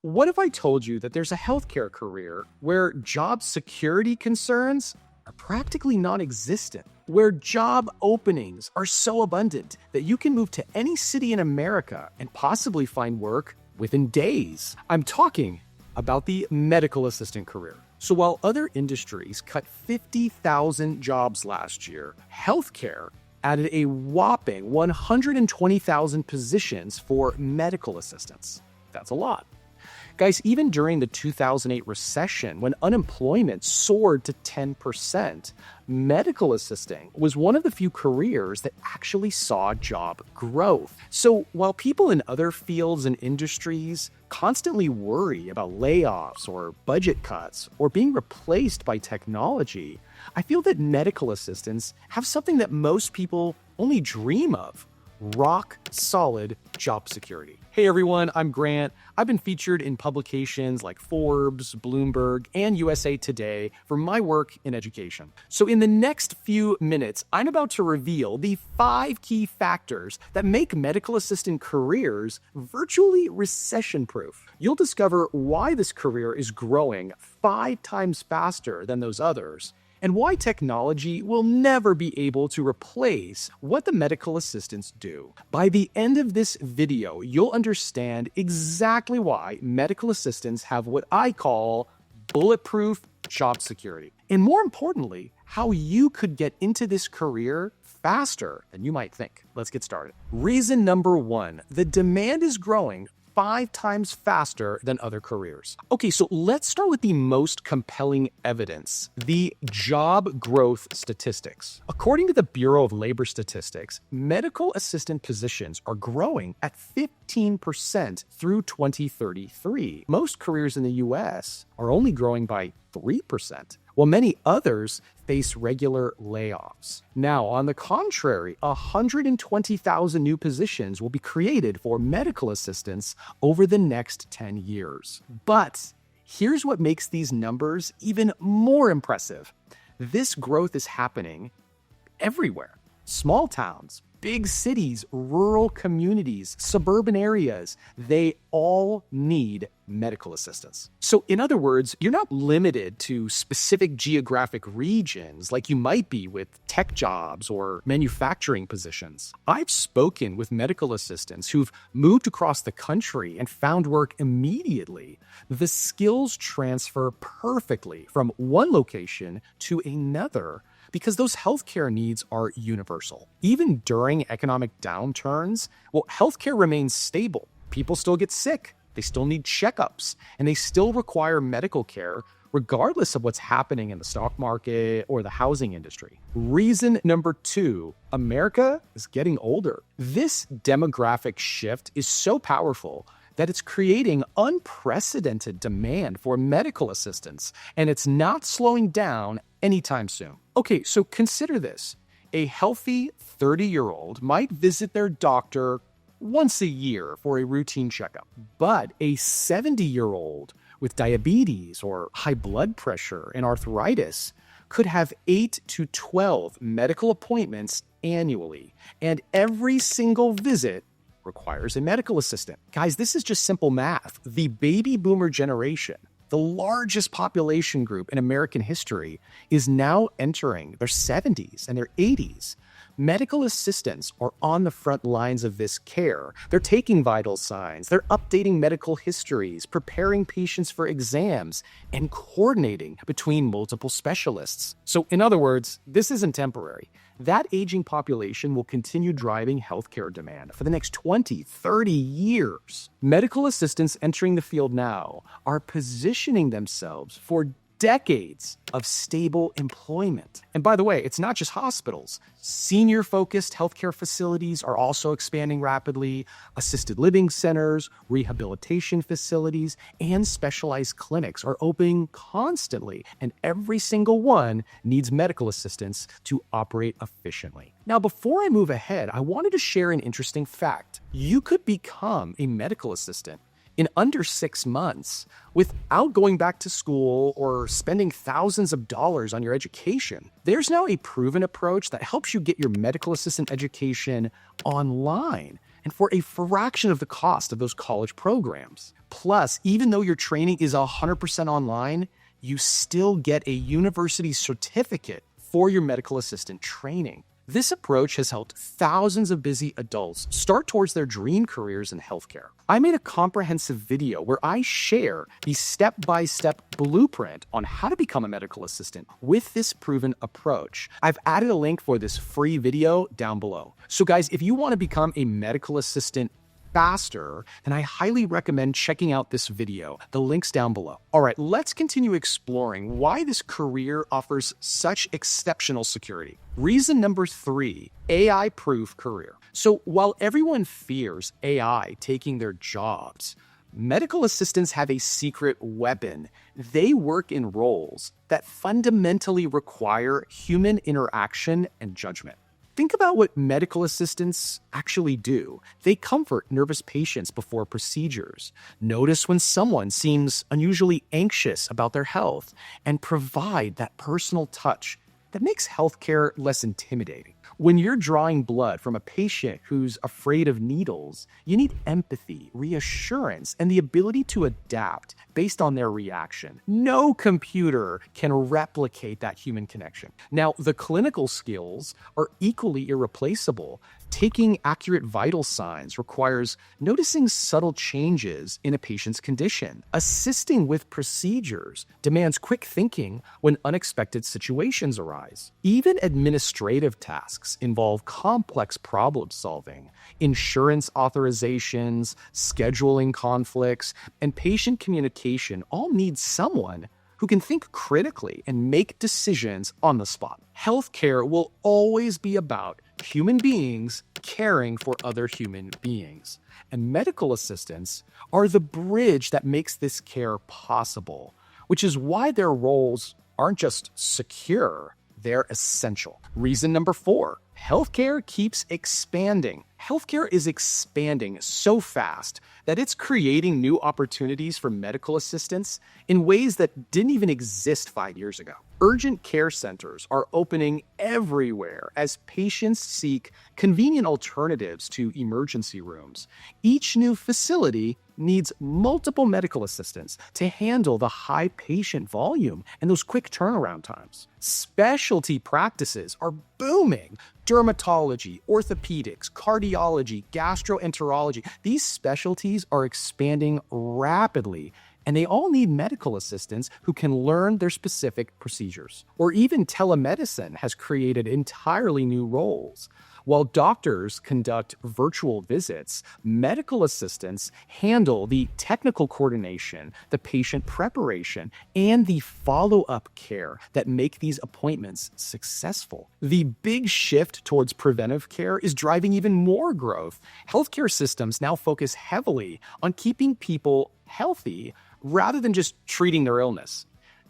What if I told you that there's a healthcare career where job security concerns are practically non-existent, where job openings are so abundant that you can move to any city in America and possibly find work within days? I'm talking about the medical assistant career. So while other industries cut 50,000 jobs last year, healthcare added a whopping 120,000 positions for medical assistants. That's a lot. Guys, even during the 2008 recession, when unemployment soared to 10%, medical assisting was one of the few careers that actually saw job growth. So while people in other fields and industries constantly worry about layoffs or budget cuts or being replaced by technology, I feel that medical assistants have something that most people only dream of: rock-solid job security. Hey everyone, I'm Grant. I've been featured in publications like Forbes, Bloomberg, and USA Today for my work in education. So in the next few minutes, I'm about to reveal the 5 key factors that make medical assistant careers virtually recession-proof. You'll discover why this career is growing 5 times faster than those others, and why technology will never be able to replace what the medical assistants do. By the end of this video, you'll understand exactly why medical assistants have what I call bulletproof job security. And more importantly, how you could get into this career faster than you might think. Let's get started. Reason number 1, the demand is growing 5 times faster than other careers. Okay, so let's start with the most compelling evidence: the job growth statistics. According to the Bureau of Labor Statistics, medical assistant positions are growing at 15% through 2033. Most careers in the US are only growing by 3%, while many others face regular layoffs. Now, on the contrary, 120,000 new positions will be created for medical assistants over the next 10 years. But here's what makes these numbers even more impressive. This growth is happening everywhere. Small towns, big cities, rural communities, suburban areas, they all need medical assistance. So in other words, you're not limited to specific geographic regions like you might be with tech jobs or manufacturing positions. I've spoken with medical assistants who've moved across the country and found work immediately. The skills transfer perfectly from one location to another, because those healthcare needs are universal. Even during economic downturns, healthcare remains stable. People still get sick, they still need checkups, and they still require medical care regardless of what's happening in the stock market or the housing industry. Reason number 2, America is getting older. This demographic shift is so powerful that it's creating unprecedented demand for medical assistants, and it's not slowing down anytime soon. Okay, so consider this. A healthy 30-year-old might visit their doctor once a year for a routine checkup, but a 70-year-old with diabetes or high blood pressure and arthritis could have 8 to 12 medical appointments annually, and every single visit requires a medical assistant. Guys, this is just simple math. The baby boomer generation, the largest population group in American history, is now entering their 70s and their 80s. Medical assistants are on the front lines of this care. They're taking vital signs, they're updating medical histories, preparing patients for exams, and coordinating between multiple specialists. So in other words, this isn't temporary. That aging population will continue driving healthcare demand for the next 20, 30 years. Medical assistants entering the field now are positioning themselves for decades of stable employment. And by the way, it's not just hospitals. Senior-focused healthcare facilities are also expanding rapidly. Assisted living centers, rehabilitation facilities, and specialized clinics are opening constantly, and every single one needs medical assistance to operate efficiently. Now, before I move ahead, I wanted to share an interesting fact. You could become a medical assistant in under 6 months without going back to school or spending thousands of dollars on your education. There's now a proven approach that helps you get your medical assistant education online. and for a fraction of the cost of those college programs. Plus, even though your training is 100% online, you still get a university certificate for your medical assistant training. This approach has helped thousands of busy adults start towards their dream careers in healthcare. I made a comprehensive video where I share the step-by-step blueprint on how to become a medical assistant with this proven approach. I've added a link for this free video down below. So guys, if you want to become a medical assistant faster, then I highly recommend checking out this video. The link's down below. All right, let's continue exploring why this career offers such exceptional security. Reason number 3, AI-proof career. So while everyone fears AI taking their jobs, medical assistants have a secret weapon. They work in roles that fundamentally require human interaction and judgment. Think about what medical assistants actually do. They comfort nervous patients before procedures, notice when someone seems unusually anxious about their health, and provide that personal touch that makes healthcare less intimidating. When you're drawing blood from a patient who's afraid of needles, you need empathy, reassurance, and the ability to adapt based on their reaction. No computer can replicate that human connection. Now, the clinical skills are equally irreplaceable. Taking accurate vital signs requires noticing subtle changes in a patient's condition. Assisting with procedures demands quick thinking when unexpected situations arise. Even administrative tasks involve complex problem solving. Insurance authorizations, scheduling conflicts, and patient communication all need someone who can think critically and make decisions on the spot. Healthcare will always be about human beings caring for other human beings. And medical assistants are the bridge that makes this care possible, which is why their roles aren't just secure, they're essential. Reason number 4, healthcare keeps expanding. Healthcare is expanding so fast that it's creating new opportunities for medical assistants in ways that didn't even exist 5 years ago. Urgent care centers are opening everywhere as patients seek convenient alternatives to emergency rooms. Each new facility needs multiple medical assistants to handle the high patient volume and those quick turnaround times. Specialty practices are booming. Dermatology, orthopedics, cardiology, gastroenterology, these specialties are expanding rapidly, and they all need medical assistants who can learn their specific procedures. Or even telemedicine has created entirely new roles. While doctors conduct virtual visits, medical assistants handle the technical coordination, the patient preparation, and the follow-up care that make these appointments successful. The big shift towards preventive care is driving even more growth. Healthcare systems now focus heavily on keeping people healthy rather than just treating their illness.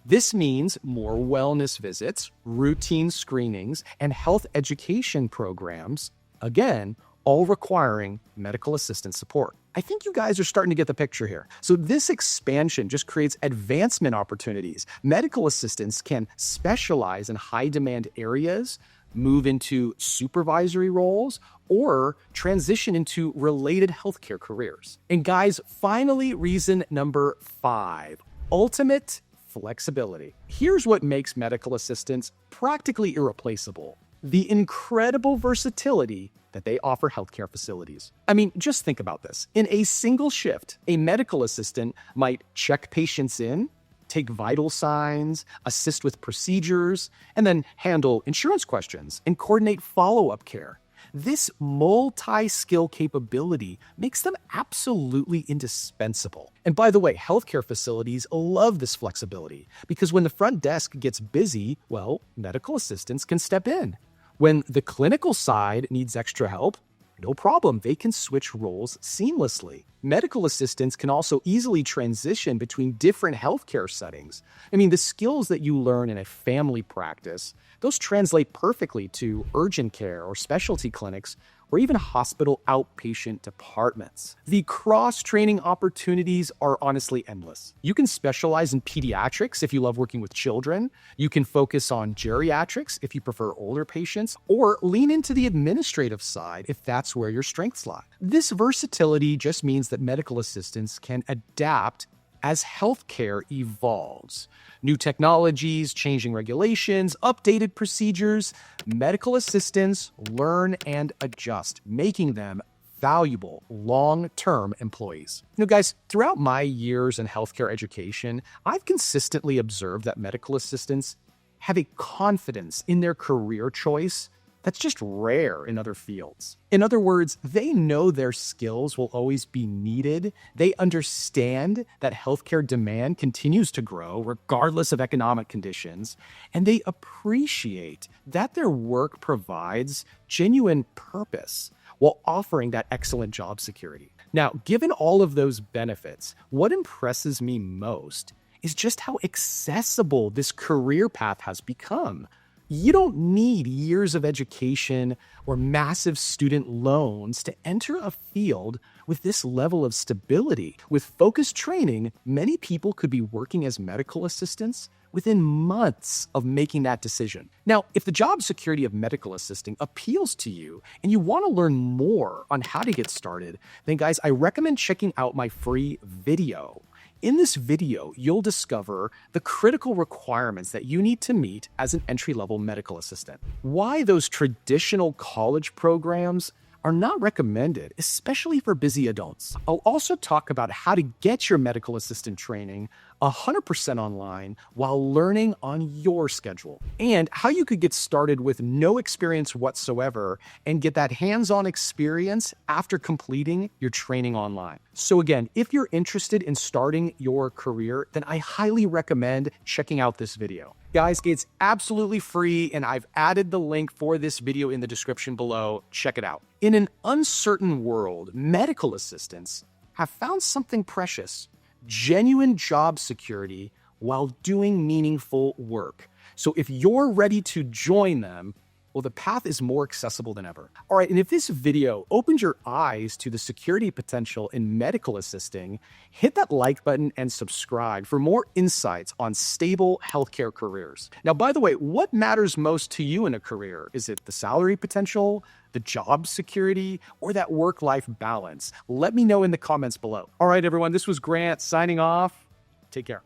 This means more wellness visits, routine screenings, and health education programs, again, all requiring medical assistant support. I think you guys are starting to get the picture here. So this expansion just creates advancement opportunities. Medical assistants can specialize in high-demand areas, move into supervisory roles, or transition into related healthcare careers. And guys, finally, reason number 5, ultimate flexibility. Here's what makes medical assistants practically irreplaceable: the incredible versatility that they offer healthcare facilities. I mean, just think about this. In a single shift, a medical assistant might check patients in, take vital signs, assist with procedures, and then handle insurance questions and coordinate follow-up care. This multi-skill capability makes them absolutely indispensable. And by the way, healthcare facilities love this flexibility because when the front desk gets busy, well, medical assistants can step in. When the clinical side needs extra help, no problem, they can switch roles seamlessly. Medical assistants can also easily transition between different healthcare settings. I mean, the skills that you learn in a family practice, those translate perfectly to urgent care or specialty clinics or even hospital outpatient departments. The cross-training opportunities are honestly endless. You can specialize in pediatrics if you love working with children. You can focus on geriatrics if you prefer older patients, or lean into the administrative side if that's where your strengths lie. This versatility just means that medical assistants can adapt as healthcare evolves. New technologies, changing regulations, updated procedures, medical assistants learn and adjust, making them valuable long-term employees. Guys, throughout my years in healthcare education, I've consistently observed that medical assistants have a confidence in their career choice that's just rare in other fields. In other words, they know their skills will always be needed. They understand that healthcare demand continues to grow regardless of economic conditions, and they appreciate that their work provides genuine purpose while offering that excellent job security. Now, given all of those benefits, what impresses me most is just how accessible this career path has become. You don't need years of education or massive student loans to enter a field with this level of stability. With focused training, many people could be working as medical assistants within months of making that decision. Now, if the job security of medical assisting appeals to you and you want to learn more on how to get started, then guys, I recommend checking out my free video. In this video, you'll discover the critical requirements that you need to meet as an entry-level medical assistant, why those traditional college programs are not recommended, especially for busy adults. I'll also talk about how to get your medical assistant training 100% online while learning on your schedule, and how you could get started with no experience whatsoever and get that hands-on experience after completing your training online. So again, if you're interested in starting your career, then I highly recommend checking out this video. Guys, it's absolutely free, and I've added the link for this video in the description below. Check it out. In an uncertain world, medical assistants have found something precious: genuine job security while doing meaningful work. So if you're ready to join them, well, the path is more accessible than ever. All right, and if this video opened your eyes to the security potential in medical assisting, hit that like button and subscribe for more insights on stable healthcare careers. Now, by the way, what matters most to you in a career? Is it the salary potential, the job security, or that work-life balance? Let me know in the comments below. All right, everyone, this was Grant signing off. Take care.